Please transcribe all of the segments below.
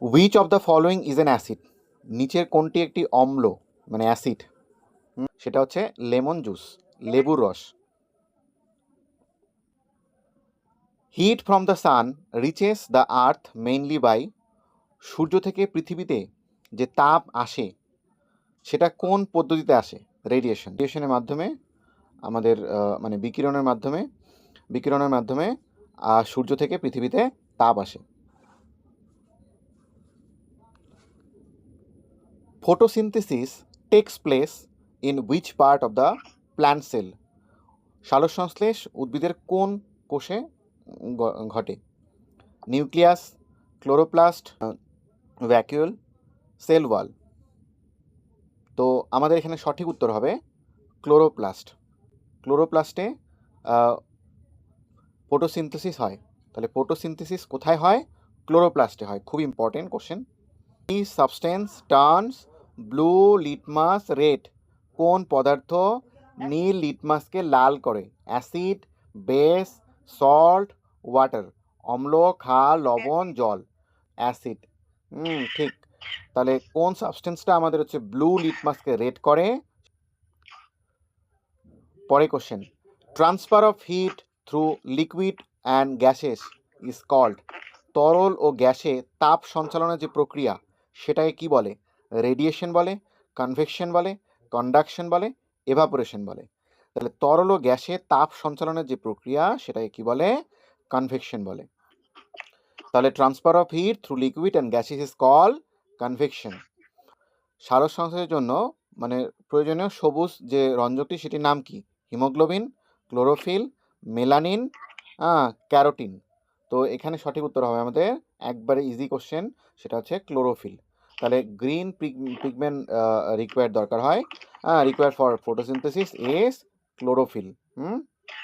Which of the following is an acid? নিচের কোনটি একটি অম্ল মানে অ্যাসিড? সেটা হচ্ছে লেমন জুস, লেবুর রস। Heat from the sun reaches the earth mainly by, সূর্য থেকে পৃথিবীতে যে তাপ আসে সেটা কোন পদ্ধতিতে আসে? রেডিয়েশনের মাধ্যমে, আমাদের মানে বিকিরণের মাধ্যমে সূর্য থেকে পৃথিবীতে তাপ আসে। Photosynthesis takes place in which part of the plant cell? সালোকসংশ্লেষ উদ্ভিদের কোন কোষে ঘটে? Nucleus, chloroplast, vacuole, cell wall. তো আমাদের এখানে সঠিক উত্তর হবে ক্লোরোপ্লাস্ট। ক্লোরোপ্লাস্টে ফটোসিনথেসিস হয়। তাহলে ফটোসিনথেসিস কোথায় হয়? ক্লোরোপ্লাস্টে হয়। খুব ইম্পর্টেন্ট কোশ্চেন। এই substance turns blue litmus red? কোন পদার্থ নীল লিটমাসকে লাল করে? Acid, base, salt, water. অম্ল, ক্ষার, লবণ, জল। অ্যাসিড। ঠিক। তাহলে কোন সাবস্টেন্সটা আমাদের হচ্ছে ব্লু লিটমাসকে রেড করে? পরে question, transfer of heat through liquid and gases is called? তরল ও গ্যাসে তাপ সঞ্চালনের যে প্রক্রিয়া সেটাকে কি বলে? রেডিয়েশন বলে, কনভেকশন বলে, কন্ডাকশন বলে, এভাপোরেশন বলে। তাহলে তরল ও গ্যাসে তাপ সঞ্চালনের যে প্রক্রিয়া সেটাকে কি বলে? কনভেকশন বলে। তাহলে transfer of heat through liquid and gases is called convection. সালোক সংশ্লেষের জন্য মানে প্রয়োজনীয় সবুজ যে রঞ্জকটি সেটির নাম কি? Haemoglobin, chlorophyll, melanin, carotene. তো এখানে সঠিক উত্তর হবে আমাদের একবারে ইজি কোশ্চেন, সেটা হচ্ছে ক্লোরোফিল। তাহলে গ্রিন পিগমেন্ট দরকার হয়, required for photosynthesis is chlorophyll.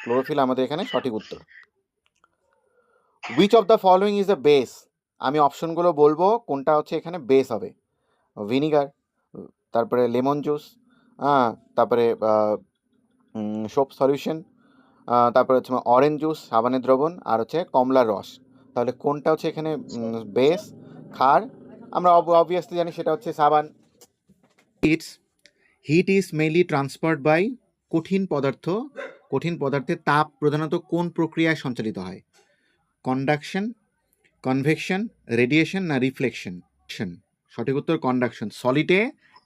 Chlorophyll আমাদের এখানে সঠিক উত্তর। Which of the following is a base? আমি অপশনগুলো বলবো, কোনটা হচ্ছে এখানে বেস হবে। ভিনিগার, তারপরে লেমন জুস, তারপরে সোপ সলিউশন, তারপরে হচ্ছে অরেঞ্জ জুস সাবানের দ্রবণ, আর হচ্ছে কমলার রস। তাহলে কোনটা হচ্ছে এখানে বেস? ক্ষার। আমরা অবভিয়াসলি জানি সেটা হচ্ছে সাবান। Heat is mainly transferred by, কঠিন পদার্থের তাপ প্রধানত কোন প্রক্রিয়ায় সঞ্চালিত হয়? কন্ডাকশন, কনভেকশন, রেডিয়েশন না রিফ্লেকশন? সঠিক উত্তর কন্ডাকশন। সলিডে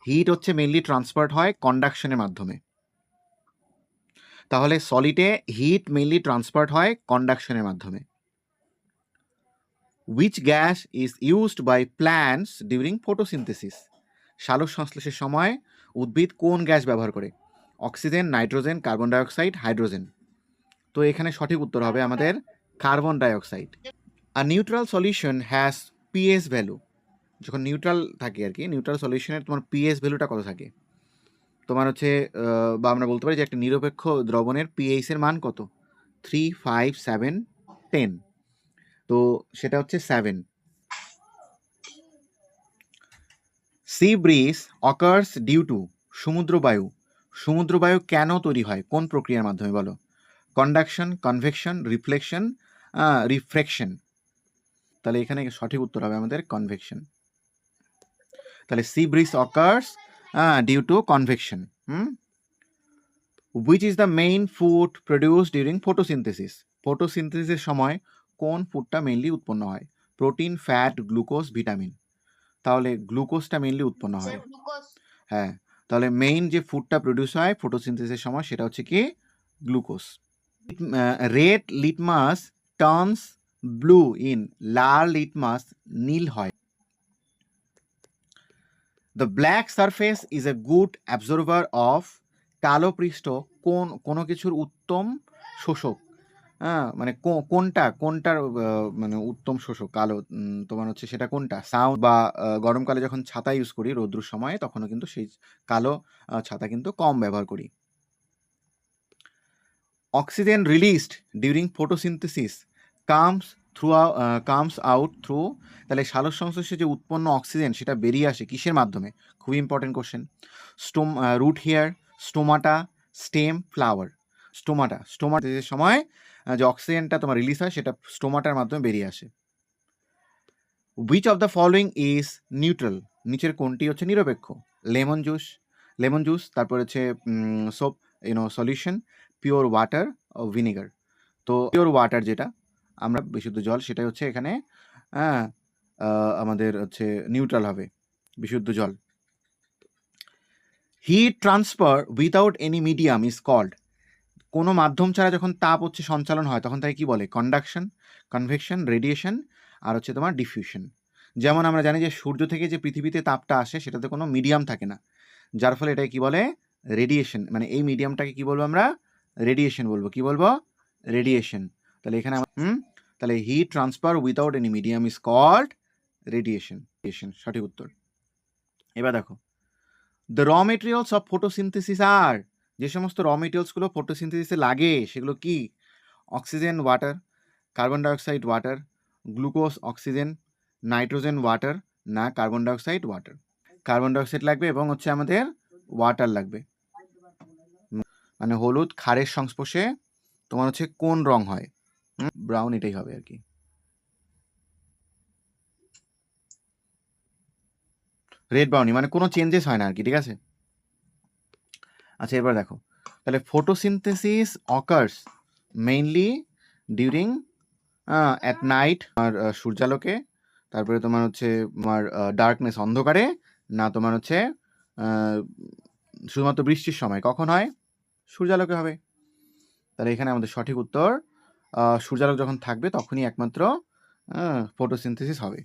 হিট হচ্ছে মেইনলি ট্রান্সফার্ড হয় কন্ডাকশনের মাধ্যমে। তাহলে সলিডে হিট মেইনলি ট্রান্সফার্ড হয় কন্ডাকশনের মাধ্যমে। Which gas is used by plants during photosynthesis? সালোক সংশ্লেষের সময় উদ্ভিদ কোন গ্যাস ব্যবহার করে? অক্সিজেন, নাইট্রোজেন, কার্বন ডাইঅক্সাইড, হাইড্রোজেন। তো এখানে সঠিক উত্তর হবে আমাদের carbon dioxide. A neutral solution has pH value? যখন নিউট্রাল থাকে আর কি, নিউট্রাল সলিউশনের তোমার পিএস ভ্যালুটা কত থাকে? তোমার হচ্ছে বা আমরা বলতে পারি যে একটা নিরপেক্ষ দ্রবণের পিএইচ এর মান কত? 3, 5, 7, 10। তো সেটা হচ্ছে 7। Sea breeze occurs due to? সমুদ্রবায়ু কেন তৈরি হয়? কোন প্রক্রিয়ার মাধ্যমে বলো? Conduction, convection, reflection, refraction. তাহলে এখানে সঠিক উত্তর হবে আমাদের কনভেকশন। তাহলে sea breeze occurs due to convection. Which is the main food produced during photosynthesis? ফটোসিনথেসিসের সময় কোন ফুডটা মেইনলি উৎপন্ন হয়? Protein, fat, glucose, vitamin. তাহলে গ্লুকোজটা মেইনলি উৎপন্ন হয়। হ্যাঁ, তাহলে মেইন যে ফুডটা প্রডিউস হয় ফটোসিনথেসিসের সময় সেটা হচ্ছে কি? Glucose. Red litmus turns blue in, লাল লিটমাস নীল হয়। The black surface is a good absorber of? কালো পৃষ্ঠ কোনো কিছুর উত্তম শোষক। মানে কোনটার মানে উত্তম শোষক কালো? তোমার হচ্ছে সেটা কোনটা? সাউন্ড বা গরমকালে যখন ছাতা ইউজ করি রৌদ্রুর সময় তখনও কিন্তু সেই কালো ছাতা কিন্তু কম ব্যবহার করি। Oxygen released during photosynthesis comes out through? তাহলে সালোক সংশ্লেষে যে উৎপন্ন অক্সিজেন সেটা বেরিয়ে আসে কিসের মাধ্যমে? খুবই important question. Root hair, stomata, stem, flower. স্টোমাটার সময় যে অক্সিজেনটা তোমার রিলিজ হয় সেটা স্টোমাটার মাধ্যমে বেরিয়ে আসে। Which of the following is neutral, নিচের কোনটি হচ্ছে নিরপেক্ষ? লেমন জুস, তারপর হচ্ছে সোপ সলিউশন, পিওর ওয়াটার ও ভিনেগার। তো পিওর ওয়াটার যেটা আমরা বিশুদ্ধ জল, সেটাই হচ্ছে এখানে হ্যাঁ আমাদের হচ্ছে নিউট্রাল হবে, বিশুদ্ধ জল। Heat transfer without any medium is called, কোনো মাধ্যম ছাড়া যখন তাপ হচ্ছে সঞ্চালন হয় তখন তাকে কি বলে? কন্ডাকশন, কনভেকশন, রেডিয়েশন, আর হচ্ছে তোমার ডিফিউশন। যেমন আমরা জানি যে সূর্য থেকে যে পৃথিবীতে তাপটা আসে সেটাতে কোনো মিডিয়াম থাকে না, যার ফলে এটাকে কি বলে? রেডিয়েশন। মানে এই মিডিয়ামটাকে কি বলবো আমরা? রেডিয়েশন বলবো। কি বলবো? রেডিয়েশন। তাহলে এখানে তাহলে heat transfer without any medium is called radiation. সঠিক উত্তর। এবার দেখো, the raw materials of photosynthesis আর, যে সমস্ত র মেটেরিয়ালসগুলো ফটোসিনথেসিসে লাগে সেগুলো কি? Oxygen water, carbon dioxide water, glucose oxygen, nitrogen water, না carbon dioxide water? Carbon dioxide লাগবে এবং হচ্ছে আমাদের ওয়াটার লাগবে। মানে হলুদ ক্ষারের সংস্পর্শে তোমার হচ্ছে কোন রং হয়? ব্রাউন, এটাই হবে আর কি। রেড ব্রাউনি, মানে কোনো চেঞ্জেস হয় না আর কি, ঠিক আছে। আচ্ছা এবার দেখো, তাহলে photosynthesis occurs mainly during at night, আর সূর্যালোকে, তারপরে তোমার হচ্ছে তোমার ডার্কনেস, অন্ধকারে, না তোমার হচ্ছে শুধুমাত্র বৃষ্টির সময়? কখন হয়? সূর্যালোকে হবে। তাহলে এখানে আমাদের সঠিক উত্তর, সূর্যালোক যখন থাকবে তখনই একমাত্র ফটোসিনথেসিস হবে।